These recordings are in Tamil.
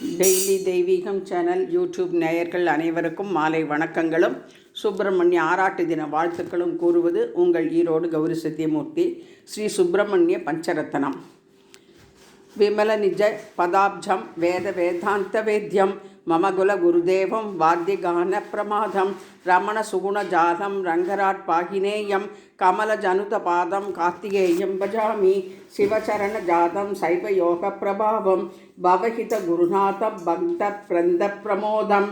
டெய்லி தெய்வீகம் சேனல் யூடியூப் நேயர்கள் அனைவருக்கும் மாலை வணக்கங்களும் சுப்பிரமணிய ஆராட்டு தின வாழ்த்துக்களும் கூறுவது உங்கள் ஈரோடு கௌரி சத்தியமூர்த்தி. ஸ்ரீ சுப்பிரமணிய பஞ்சரத்னம். விமல நிஜ பதாப்ஜம் வேத வேதாந்த வேத்யம் மமகுல குருதேவம் வாத்தியகான பிரமாதம் ரமண சுகுண ஜாலம் ரங்கராட் பாகினேயம் கமல ஜனுத பாதம் கார்த்திகேயம் பஜாமி சிவச்சரண ஜாதம் சைவ யோக பிரபாவம் பவஹித குருநாத பக்த பிரந்த பிரமோதம்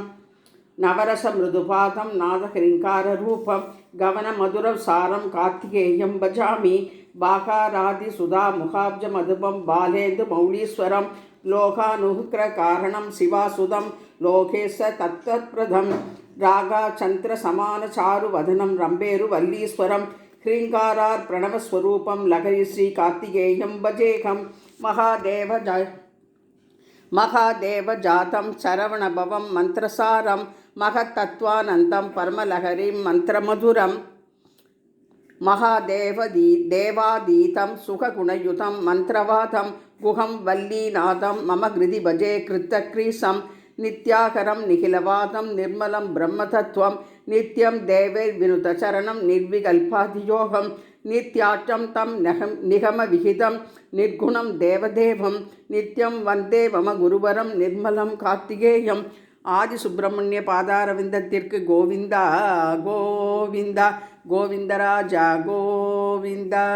நவரச மிருதுபாதம் நாதஹிங்கார ரூபம் கவன மதுர சாரம் கார்த்திகேயம் பஜாமி பாகாராதி சுதா முகாப்ஜ மதுபம் பாலேந்து மௌலீஸ்வரம் லோகானுக்ர காரணம் சிவாசுதம் லோகேச தத்தத்பிரதம் ராகா சந்திர சமான சாரு வதனம் ரம்பேரு வல்லீஸ்வரம் ஹ்ரீங்காரார் பிரணவஸ்வரூபம் லகரி ஸ்ரீ கார்த்திகேயம் பஜேகம் மகாதேவ ஜாதம் சரவணபவம் மந்திரசாரம் மகத்தத்வானந்தம் பரமலஹரிம் மந்திரமதுரம் தேவாதீதம் சுககுணயுதம் மந்திரவாதம் குஹம் வல்லீநாதம் மம கிருதி பஜே கிருத்தக்ரீசம் நித்யாகரம் நிகிலவாதம் நிர்மலம் பிரம்மதத்துவம் நித்யம் தேவைர் வினுதச்சரணம் நிர்விகல்பாதியோகம் நித்யாட்டம் தம் நிகம விகிதம் நிர்குணம் தேவதேவம் நித்யம் வந்தே மம குருவரம் நிர்மலம் கார்த்திகேயம். ஆதி சுப்பிரமணிய பாதாரவிந்தத்திற்கு கோவிந்தா கோவிந்தா கோவிந்தராஜா கோவிந்தா.